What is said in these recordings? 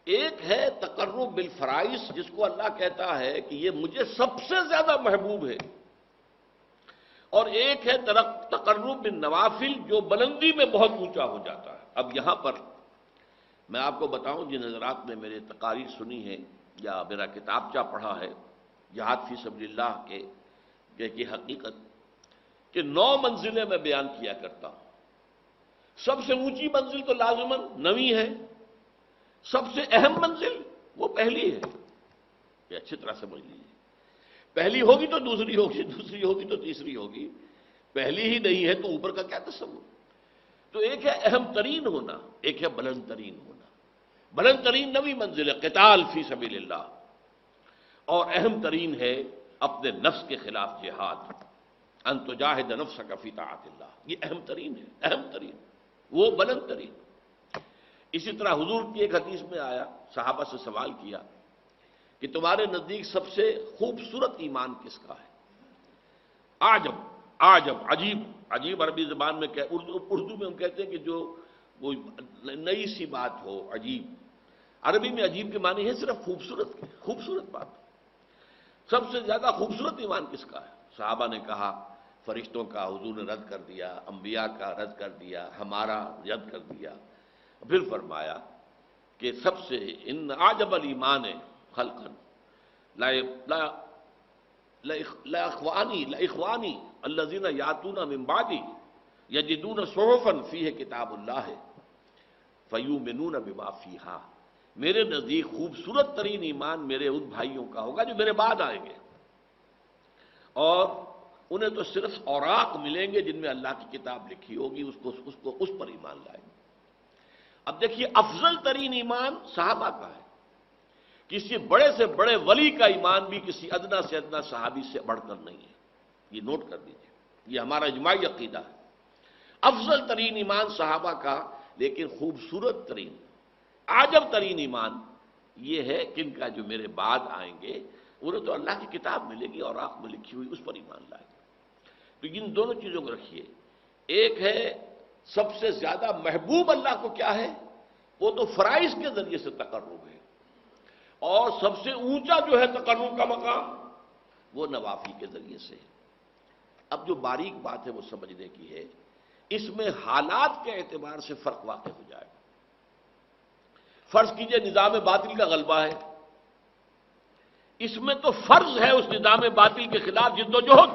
ایک ہے تقرب بالفرائض، جس کو اللہ کہتا ہے کہ یہ مجھے سب سے زیادہ محبوب ہے، اور ایک ہے تقرب بالنوافل، جو بلندی میں بہت اونچا ہو جاتا ہے۔ اب یہاں پر میں آپ کو بتاؤں، جن حضرات نے میرے تقاریر سنی ہے یا میرا کتابچہ پڑھا ہے جہاد فی سبیل اللہ کی حقیقت، کہ 9 منزلیں میں بیان کیا کرتا ہوں۔ سب سے اونچی منزل تو لازماً 9ویں ہے، سب سے اہم منزل وہ پہلی ہے، یہ اچھی طرح سمجھ لیجیے۔ پہلی ہوگی تو دوسری ہوگی، دوسری ہوگی تو تیسری ہوگی، پہلی ہی نہیں ہے تو اوپر کا کیا تصور؟ تو ایک ہے اہم ترین ہونا، ایک ہے بلند ترین ہونا۔ بلند ترین 9ویں منزل ہے قتال فی سبیل اللہ، اور اہم ترین ہے اپنے نفس کے خلاف جہاد، ان تجاہد نفسک فی طاعت اللہ، یہ اہم ترین ہے، اہم ترین، وہ بلند ترین۔ اسی طرح حضور کی ایک حدیث میں آیا، صحابہ سے سوال کیا کہ تمہارے نزدیک سب سے خوبصورت ایمان کس کا ہے؟ عجب، عجیب، عجیب عربی زبان میں اردو میں ہم کہتے ہیں کہ جو کوئی نئی سی بات ہو، عجیب۔ عربی میں عجیب کے معنی ہے صرف خوبصورت کے، خوبصورت بات۔ سب سے زیادہ خوبصورت ایمان کس کا ہے؟ صحابہ نے کہا فرشتوں کا، حضور نے رد کر دیا، انبیاء کا رد کر دیا، ہمارا رد کر دیا۔ پھر فرمایا کہ سب سے ان اعجب الایمان خلقا لاخوانی الذین یاتون من بعدی یجدون صحفا فیہ کتاب اللہ فیؤمنون بما فیہا، میرے نزدیک خوبصورت ترین ایمان میرے ان بھائیوں کا ہوگا جو میرے بعد آئیں گے، اور انہیں تو صرف اوراق ملیں گے جن میں اللہ کی کتاب لکھی ہوگی، اس پر ایمان لائیں گے۔ اب دیکھیے، افضل ترین ایمان صحابہ کا ہے، کسی بڑے سے بڑے ولی کا ایمان بھی کسی ادنا سے ادنا صحابی سے بڑھ کر نہیں ہے، یہ نوٹ کر دیجیے، یہ ہمارا اجماعی عقیدہ ہے۔ افضل ترین ایمان صحابہ کا، لیکن خوبصورت ترین، عجب ترین ایمان یہ ہے کہ ان کا جو میرے بعد آئیں گے انہیں تو اللہ کی کتاب ملے گی اور آنکھ میں لکھی ہوئی، اس پر ایمان لائیں گے۔ تو ان دونوں چیزوں کو رکھیے، ایک ہے سب سے زیادہ محبوب اللہ کو کیا ہے، وہ تو فرائض کے ذریعے سے تقرب ہے، اور سب سے اونچا جو ہے تقرب کا مقام وہ نوافل کے ذریعے سے ہے۔ اب جو باریک بات ہے وہ سمجھنے کی ہے، اس میں حالات کے اعتبار سے فرق واقع ہو جائے گا۔ فرض کیجئے نظام باطل کا غلبہ ہے، اس میں تو فرض ہے اس نظام باطل کے خلاف جد و جہد،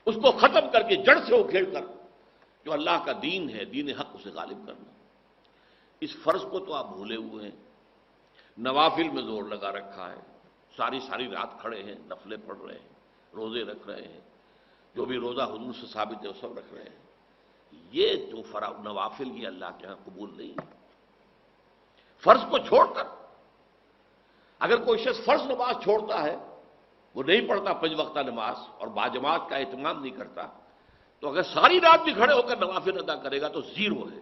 اس کو ختم کر کے جڑ سے اکھیڑ کر جو اللہ کا دین ہے، دین حق، اسے غالب کرنا۔ اس فرض کو تو آپ بھولے ہوئے ہیں، نوافل میں زور لگا رکھا ہے، ساری رات کھڑے ہیں، نفلیں پڑھ رہے ہیں، روزے رکھ رہے ہیں، جو بھی روزہ حضور سے ثابت ہے وہ سب رکھ رہے ہیں۔ یہ جو نوافل یہ اللہ کے ہاں قبول نہیں ہے۔ فرض کو چھوڑ کر اگر کوئی شخص فرض نماز چھوڑتا ہے، وہ نہیں پڑھتا 5 وقتہ نماز اور باجماعت کا اہتمام نہیں کرتا، تو اگر ساری رات بھی کھڑے ہو کر نوافل ادا کرے گا تو 0 ہے،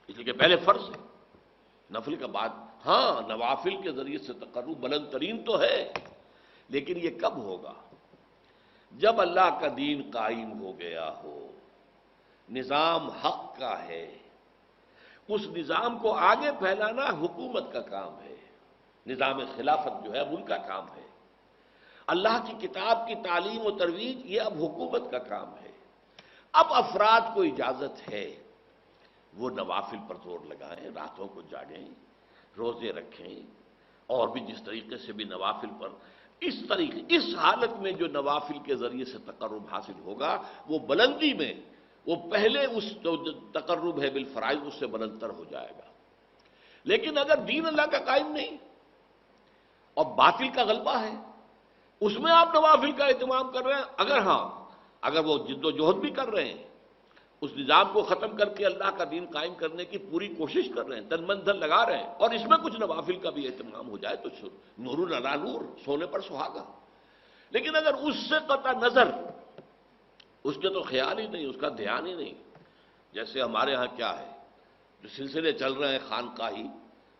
اس لیے کہ پہلے فرض ہے، نفل کا بعد۔ ہاں، نوافل کے ذریعے سے تقرب بلند ترین تو ہے، لیکن یہ کب ہوگا؟ جب اللہ کا دین قائم ہو گیا ہو، نظام حق کا ہے، اس نظام کو آگے پھیلانا حکومت کا کام ہے، نظام خلافت جو ہے ان کا کام ہے، اللہ کی کتاب کی تعلیم و ترویج یہ اب حکومت کا کام ہے۔ اب افراد کو اجازت ہے وہ نوافل پر زور لگائیں، راتوں کو جاگیں، روزے رکھیں، اور بھی جس طریقے سے بھی نوافل پر اس حالت میں جو نوافل کے ذریعے سے تقرب حاصل ہوگا وہ بلندی میں، وہ پہلے اس جو تقرب ہے بالفرائض اس سے بلندتر ہو جائے گا۔ لیکن اگر دین اللہ کا قائم نہیں اور باطل کا غلبہ ہے، اس میں آپ نوافل کا اہتمام کر رہے ہیں، اگر وہ جد و جہد بھی کر رہے ہیں، اس نظام کو ختم کر کے اللہ کا دین قائم کرنے کی پوری کوشش کر رہے ہیں، تن من دھن لگا رہے ہیں، اور اس میں کچھ نوافل کا بھی اہتمام ہو جائے تو نور علی نور، سونے پر سہاگا۔ لیکن اگر اس سے قطع نظر، اس کے تو خیال ہی نہیں، اس کا دھیان ہی نہیں، جیسے ہمارے ہاں کیا ہے، جو سلسلے چل رہے ہیں خانقاہی،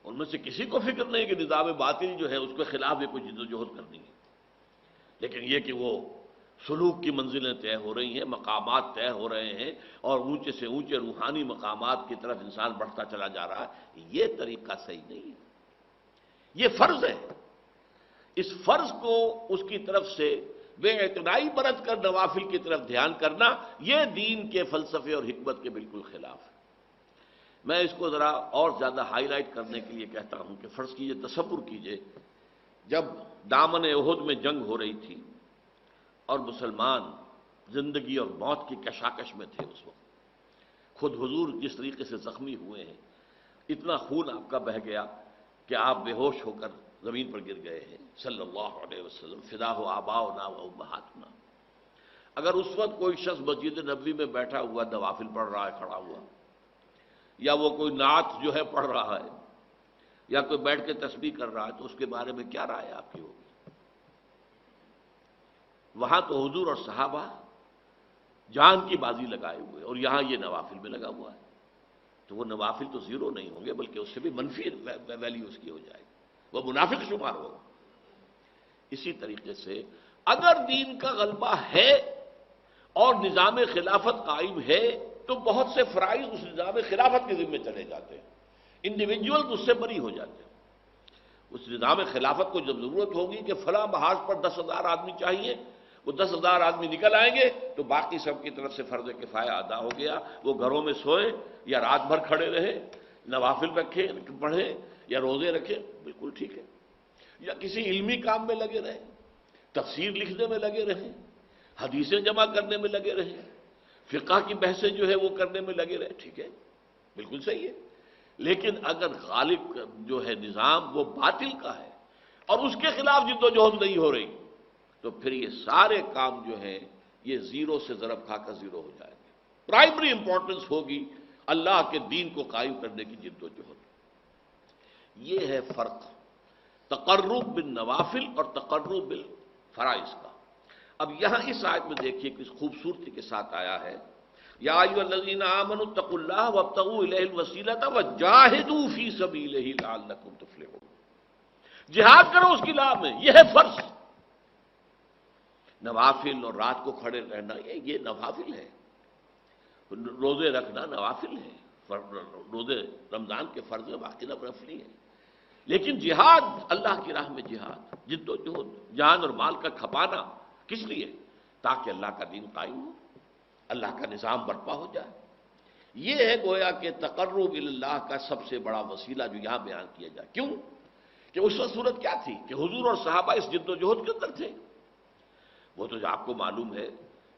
ان میں سے کسی کو فکر نہیں کہ نظام باطل جو ہے اس کے خلاف بھی کوئی جد و جہد کرنی ہے، لیکن یہ کہ وہ سلوک کی منزلیں طے ہو رہی ہیں، مقامات طے ہو رہے ہیں، اور اونچے سے اونچے روحانی مقامات کی طرف انسان بڑھتا چلا جا رہا ہے۔ یہ طریقہ صحیح نہیں ہے، یہ فرض ہے۔ اس فرض کو اس کی طرف سے بے اعتنائی برت کر نوافل کی طرف دھیان کرنا، یہ دین کے فلسفے اور حکمت کے بالکل خلاف ہے۔ میں اس کو ذرا اور زیادہ ہائی لائٹ کرنے کے لیے کہتا ہوں کہ فرض کیجئے، تصور کیجئے، جب دامن احد میں جنگ ہو رہی تھی اور مسلمان زندگی اور موت کی کشاکش میں تھے، اس وقت خود حضور جس طریقے سے زخمی ہوئے ہیں، اتنا خون آپ کا بہہ گیا کہ آپ بے ہوش ہو کر زمین پر گر گئے ہیں، صلی اللہ علیہ وسلم، فدا ہو آباؤنا و امہاتنا۔ اگر اس وقت کوئی شخص مسجد نبوی میں بیٹھا ہوا نوافل پڑھ رہا ہے کھڑا ہوا، یا وہ کوئی نعت جو ہے پڑھ رہا ہے، یا کوئی بیٹھ کے تسبیح کر رہا ہے، تو اس کے بارے میں کیا رائے آپ کی ہوگی؟ وہاں تو حضور اور صحابہ جان کی بازی لگائے ہوئے، اور یہاں یہ نوافل میں لگا ہوا ہے، تو وہ نوافل تو زیرو نہیں ہوں گے، بلکہ اس سے بھی منفی ویلیو اس کی ہو جائے گی، وہ منافق شمار ہوگا۔ اسی طریقے سے اگر دین کا غلبہ ہے اور نظام خلافت قائم ہے، تو بہت سے فرائض اس نظام خلافت کے ذمہ چلے جاتے ہیں، انڈیویجول اس سے بری ہو جاتے ہیں۔ اس نظام خلافت کو جب ضرورت ہوگی کہ فلاں محاذ پر 10,000 آدمی چاہیے، وہ 10,000 آدمی نکل آئیں گے، تو باقی سب کی طرف سے فرض کفایہ ادا ہو گیا، وہ گھروں میں سوئے یا رات بھر کھڑے رہے، نوافل رکھے پڑھیں یا روزے رکھے، بالکل ٹھیک ہے، یا کسی علمی کام میں لگے رہیں، تفسیر لکھنے میں لگے رہیں، حدیثیں جمع کرنے میں لگے رہیں، فقہ کی بحثیں جو ہے وہ کرنے میں لگے رہے، ٹھیک ہے، بالکل صحیح ہے۔ لیکن اگر غالب جو ہے نظام وہ باطل کا ہے اور اس کے خلاف جد و جہد نہیں ہو رہی، تو پھر یہ سارے کام جو ہیں یہ زیرو سے ضرب کھا کر زیرو ہو جائیں گے۔ پرائمری امپورٹنس ہوگی اللہ کے دین کو قائم کرنے کی جد و جہد۔ یہ ہے فرق تقرب بالنوافل اور تقرب بالفرائض کا۔ اب یہاں اس آیت میں دیکھیے کس خوبصورتی کے ساتھ آیا ہے، یا ایھا الذین آمنوا اتقوا اللہ وابتغوا الیہ الوسیلۃ وجاہدوا فی سبیلہ لعلکم تفلحون۔ جہاد کرو اس کی راہ میں، یہ ہے فرض۔ نوافل اور رات کو کھڑے رہنا یہ نوافل ہے، روزے رکھنا نوافل ہے، روزے رمضان کے فرض میں باقی نفلی ہے، لیکن جہاد، اللہ کی راہ میں جہاد، جد و جہد، جان اور مال کا کھپانا، کس لیے؟ تاکہ اللہ کا دین قائم ہو، اللہ کا نظام برپا ہو جائے۔ یہ ہے گویا کہ تقرب اللہ کا سب سے بڑا وسیلہ جو یہاں بیان کیا جائے۔ کیوں؟ کہ اس وقت صورت کیا تھی کہ حضور اور صحابہ اس جد و جہد کے اندر تھے۔ وہ تو آپ کو معلوم ہے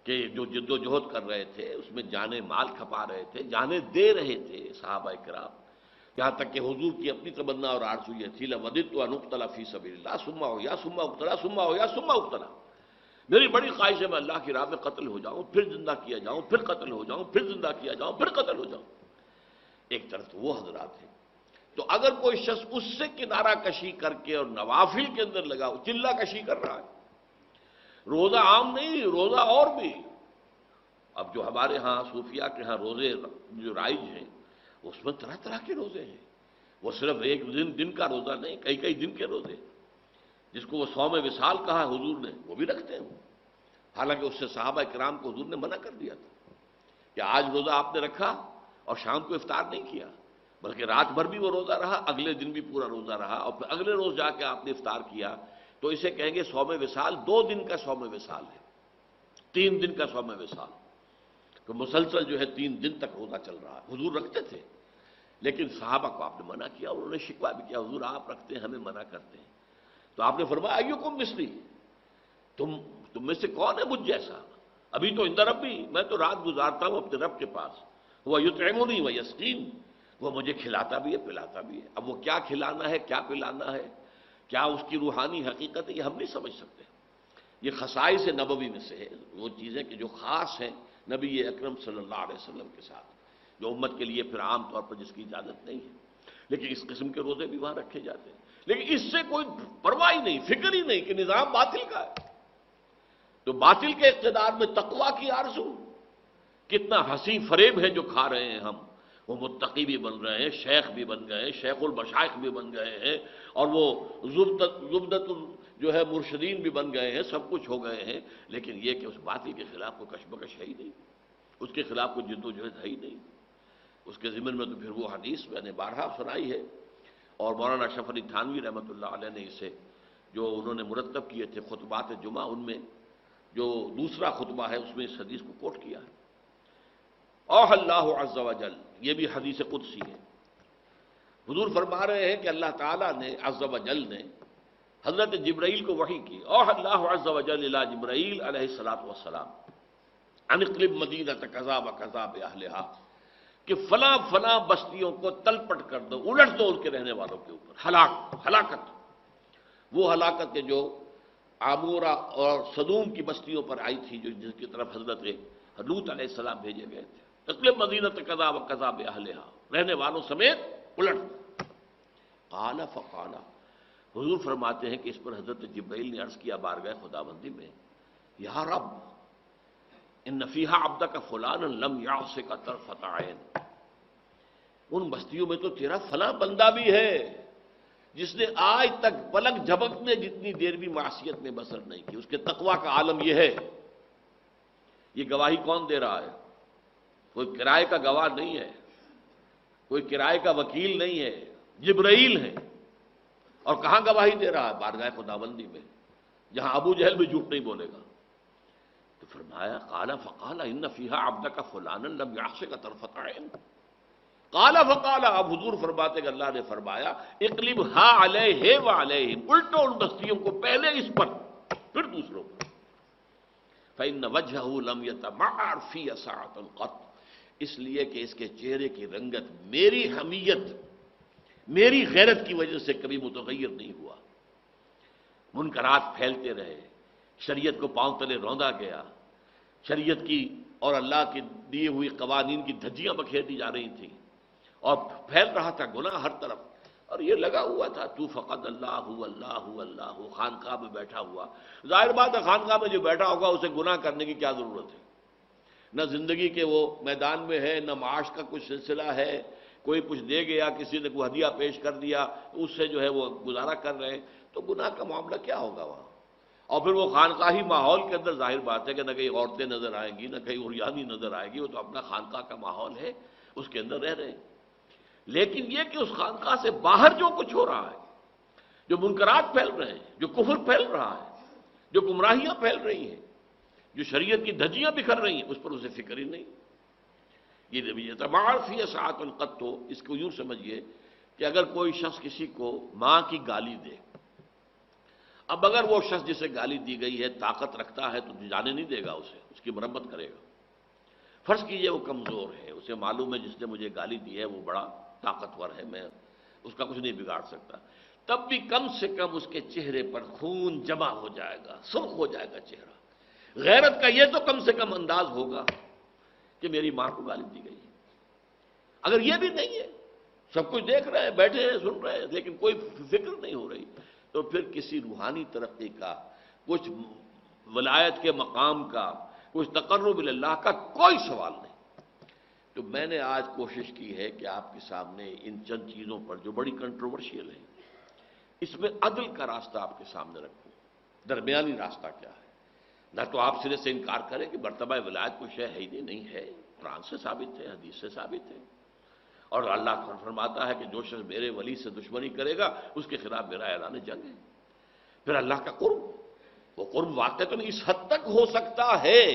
کہ جو جد و جہد کر رہے تھے اس میں جانیں مال کھپا رہے تھے، جانیں دے رہے تھے صحابہ کرام، یہاں تک کہ حضور کی اپنی تمنا اور آرزو یہ تھی لوددت ان اقتل فی سبیل اللہ ثم احیا ثم اقتل ثم احیا ثم اقتل، میری بڑی خواہش ہے میں اللہ کی راہ میں قتل ہو جاؤں، پھر زندہ کیا جاؤں، پھر قتل ہو جاؤں، پھر زندہ کیا جاؤں، پھر قتل ہو جاؤں۔ ایک طرف تو وہ حضرات ہیں، تو اگر کوئی شخص اس سے کنارہ کشی کر کے اور نوافل کے اندر لگا، چلہ کشی کر رہا ہے، روزہ عام نہیں، روزہ اور بھی۔ اب جو ہمارے ہاں صوفیاء کے ہاں روزے جو رائج ہیں، اس میں طرح طرح کے روزے ہیں، وہ صرف ایک دن کا روزہ نہیں، کئی کئی دن کے روزے، جس کو وہ صوم وصال کہا حضور نے، وہ بھی رکھتے ہیں۔ حالانکہ اس سے صحابہ کرام کو حضور نے منع کر دیا تھا کہ آج روزہ آپ نے رکھا اور شام کو افطار نہیں کیا، بلکہ رات بھر بھی وہ روزہ رہا، اگلے دن بھی پورا روزہ رہا، اور پھر اگلے روز جا کے آپ نے افطار کیا، تو اسے کہیں گے صوم وصال، 2 دن کا صوم وصال ہے، 3 دن کا صوم وصال، کہ مسلسل جو ہے 3 دن تک روزہ چل رہا ہے۔ حضور رکھتے تھے، لیکن صحابہ کو آپ نے منع کیا، انہوں نے شکوہ بھی کیا، حضور آپ رکھتے ہیں ہمیں منع کرتے ہیں، تو آپ نے فرمایا ایکم مثلی، تم میں سے کون ہے مجھ جیسا؟ ابھی تو عند ربی، میں تو رات گزارتا ہوں اپنے رب کے پاس، وہ یطعمنی و یسقین، وہ مجھے کھلاتا بھی ہے پلاتا بھی ہے۔ اب وہ کیا کھلانا ہے، کیا پلانا ہے، کیا اس کی روحانی حقیقت ہے، یہ ہم نہیں سمجھ سکتے۔ یہ خصائص نبوی میں سے ہے، وہ چیزیں کہ جو خاص ہیں نبی اکرم صلی اللہ علیہ وسلم کے ساتھ، جو امت کے لیے پھر عام طور پر جس کی اجازت نہیں ہے، لیکن اس قسم کے روزے بھی وہاں رکھے جاتے ہیں، لیکن اس سے کوئی پرواہ ہی نہیں، فکر ہی نہیں کہ نظام باطل کا ہے۔ تو باطل کے اقتدار میں تقویٰ کی آرزو، کتنا ہنسی فریب ہے جو کھا رہے ہیں ہم، وہ متقی بھی بن رہے ہیں، شیخ بھی بن گئے ہیں، شیخ المشائخ بھی بن گئے ہیں، اور وہ زبدت جو ہے مرشدین بھی بن گئے ہیں، سب کچھ ہو گئے ہیں، لیکن یہ کہ اس باطل کے خلاف کوئی کشمکش ہے ہی نہیں، اس کے خلاف کوئی جد و جہد ہے ہی نہیں۔ اس کے ضمن میں تو پھر وہ حدیث میں نے بارہا سنائی ہے، اور مولانا اشرف علی تھانوی رحمۃ اللہ علیہ نے اسے جو انہوں نے مرتب کیے تھے خطبات جمعہ، ان میں جو دوسرا خطبہ ہے اس میں اس حدیث کو کوٹ کیا ہے۔ اوح اللہ عز وجل، یہ بھی حدیث قدسی ہے۔ حضور فرما رہے ہیں کہ اللہ تعالیٰ نے عز وجل نے حضرت جبرائیل کو وحی کی، اوح اللہ عز وجل الی جبرائیل علیہ الصلوۃ والسلام ان اقلب مدینۃ کذا و کذا باہلھا، کہ فلاں فلاں بستیوں کو تلپٹ کر دو، الٹ دو ان کے رہنے والوں کے اوپر، ہلاکت، وہ ہلاکت جو عامورہ اور صدوم کی بستیوں پر آئی تھی، جو جس کی طرف حضرت لوط علیہ السلام بھیجے گئے تھے۔ اقلب مدینۃ کذا و کذا باہلھا، رہنے والوں سمیت الٹ۔ قال فقال، حضور فرماتے ہیں کہ اس پر حضرت جبرائیل نے عرض کیا بارگاہ خداوندی میں، یا رب ان فیہا عبدک فلانا لم یعصک طرفۃ عین، ان بستیوں میں تو تیرا فلاں بندہ بھی ہے جس نے آج تک پلک جھپکنے جتنی دیر بھی معصیت میں بسر نہیں کی، اس کے تقویٰ کا عالم یہ ہے۔ یہ گواہی کون دے رہا ہے؟ کوئی کرائے کا گواہ نہیں ہے، کوئی کرائے کا وکیل نہیں ہے، جبرائیل ہے، اور کہاں گواہی دے رہا ہے؟ بارگاہ خداوندی میں، جہاں ابو جہل بھی جھوٹ نہیں بولے گا۔ تو فرمایا قال فقال ان فیہا عبدک فلانا لم یعصک طرفۃ عین، قال فقال، اب حضور فرماتے کہ اللہ نے فرمایا اقلبھا علیہ وعلیہم، الٹو ان بستیوں کو، پہلے اس پر پھر دوسروں پر۔ فإن وجہہ لم یتمعر فی ساعۃ قط، اس لیے کہ اس کے چہرے کی رنگت میری حمیت، میری غیرت کی وجہ سے کبھی متغیر نہیں ہوا۔ منکرات پھیلتے رہے، شریعت کو پاؤں تلے روندا گیا، شریعت کی اور اللہ کی دیے ہوئی قوانین کی دھجیاں بکھیر دی جا رہی تھیں، اور پھیل رہا تھا گناہ ہر طرف، اور یہ لگا ہوا تھا تو فقط اللہ اللہ اللہ، خانقاہ میں بیٹھا ہوا۔ ظاہر بات ہے خانقاہ میں جو بیٹھا ہوگا اسے گناہ کرنے کی کیا ضرورت ہے؟ نہ زندگی کے وہ میدان میں ہے، نہ معاش کا کچھ سلسلہ ہے، کوئی کچھ دے گیا، کسی نے کوئی ہدیہ پیش کر دیا، اس سے جو ہے وہ گزارا کر رہے ہیں، تو گناہ کا معاملہ کیا ہوگا وہاں؟ اور پھر وہ خانقاہی ماحول کے اندر ظاہر بات ہے کہ نہ کہیں عورتیں نظر آئیں گی، نہ کہیں عریانی نظر آئے گی، وہ تو اپنا خانقاہ کا ماحول ہے، اس کے اندر رہ رہے ہیں۔ لیکن یہ کہ اس خانقاہ سے باہر جو کچھ ہو رہا ہے، جو منکرات پھیل رہے ہیں، جو کفر پھیل رہا ہے، جو گمراہیاں پھیل رہی ہیں، جو شریعت کی دھجیاں بکھر رہی ہیں، اس پر اسے فکر ہی نہیں۔ یہ تمام فی ساعۃ قط، ہو اس کو یوں سمجھیے کہ اگر کوئی شخص کسی کو ماں کی گالی دے، اب اگر وہ شخص جسے گالی دی گئی ہے طاقت رکھتا ہے تو جانے نہیں دے گا اسے، اس کی مرمت کرے گا۔ فرض کیجئے وہ کمزور ہے، اسے معلوم ہے جس نے مجھے گالی دی ہے وہ بڑا طاقتور ہے، میں اس کا کچھ نہیں بگاڑ سکتا، تب بھی کم سے کم اس کے چہرے پر خون جمع ہو جائے گا، سرخ ہو جائے گا چہرہ۔ غیرت کا یہ تو کم سے کم انداز ہوگا کہ میری ماں کو گالی دی گئی ہے۔ اگر یہ بھی نہیں ہے، سب کچھ دیکھ رہے ہیں، بیٹھے ہیں، سن رہے ہیں، لیکن کوئی فکر نہیں ہو رہی، تو پھر کسی روحانی ترقی کا، کچھ ولایت کے مقام کا، کچھ تقرب اللہ کا کوئی سوال نہیں۔ تو میں نے آج کوشش کی ہے کہ آپ کے سامنے ان چند چیزوں پر جو بڑی کنٹروورشیل ہیں، اس میں عدل کا راستہ آپ کے سامنے رکھوں، درمیانی راستہ کیا ہے۔ نہ تو آپ سرے سے انکار کریں کہ مرتبہ ولایت کوئی شے ہے ہی نہیں ہے، قرآن سے ثابت ہے، حدیث سے ثابت ہے، اور اللہ فرماتا ہے کہ جو شخص میرے ولی سے دشمنی کرے گا اس کے خلاف میرا اعلان جنگ ہے۔ پھر اللہ کا قرب، وہ قرب واقعتاً اس حد تک ہو سکتا ہے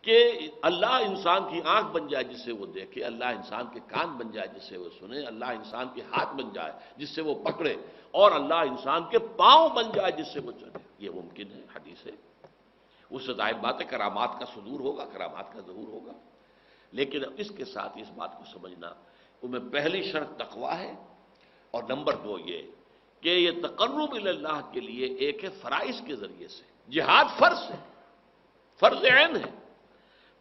کہ اللہ انسان کی آنکھ بن جائے جس سے وہ دیکھے، اللہ انسان کے کان بن جائے جس سے وہ سنے، اللہ انسان کے ہاتھ بن جائے جس سے وہ پکڑے، اور اللہ انسان کے پاؤں بن جائے جس سے وہ چلے۔ یہ ممکن ہے، حدیث ہے۔ اس سے ظاہر بات ہے کرامات کا صدور ہوگا، کرامات کا ظہور ہوگا، لیکن اس کے ساتھ اس بات کو سمجھنا ان میں پہلی شرط تقویٰ ہے، اور نمبر 2 یہ کہ یہ تقرب اللہ کے لیے ایک ہے فرائض کے ذریعے سے، جہاد فرض ہے، فرض عین ہے،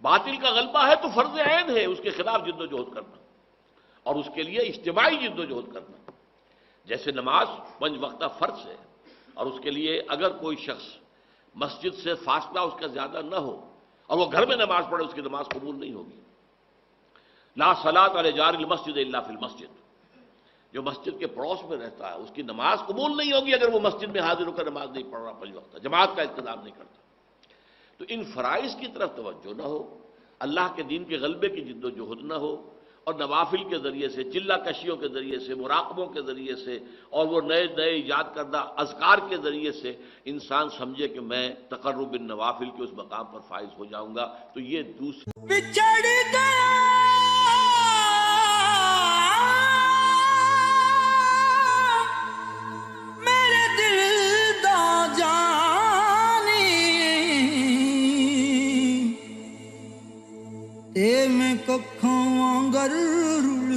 باطل کا غلبہ ہے تو فرض عین ہے اس کے خلاف جد و جہد کرنا، اور اس کے لیے اجتماعی جد و جہد کرنا۔ جیسے نماز 5 وقتہ فرض ہے، اور اس کے لیے اگر کوئی شخص مسجد سے فاصلہ اس کا زیادہ نہ ہو اور وہ گھر میں نماز پڑھے، اس کی نماز قبول نہیں ہوگی۔ لا صلاۃ علی جار المسجد الا فی المسجد، جو مسجد کے پڑوس میں رہتا ہے اس کی نماز قبول نہیں ہوگی اگر وہ مسجد میں حاضر ہو کر نماز نہیں پڑھ رہا 5 وقت، جماعت کا انتظام نہیں کرتا۔ تو ان فرائض کی طرف توجہ نہ ہو، اللہ کے دین کے غلبے کی جد و جہد نہ ہو، اور نوافل کے ذریعے سے، چلہ کشیوں کے ذریعے سے، مراقبوں کے ذریعے سے، اور وہ نئے نئے ایجاد کردہ اذکار کے ذریعے سے انسان سمجھے کہ میں تقرب بالنوافل کے اس مقام پر فائز ہو جاؤں گا، تو یہ دوسری بچھڑ گیا میرے دل دا جانی تے میں ککھاں وانگر رل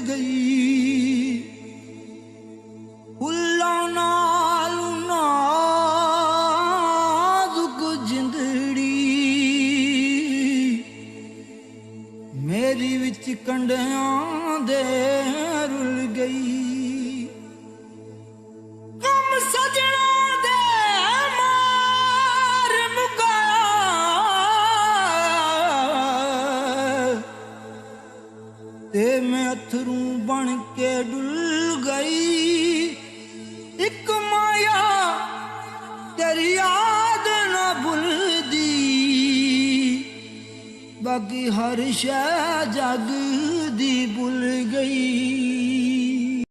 گئی، پھلاں نال نازک جندڑی میری وچ کنڈیاں دے رل گئی، کم سجنا دے مار مکایا تے میں اتھروں بن کے ڈل گئی، ایک مایا تیری یاد نہ بھلدی، باقی ہر شے جگ دی بھول گئی۔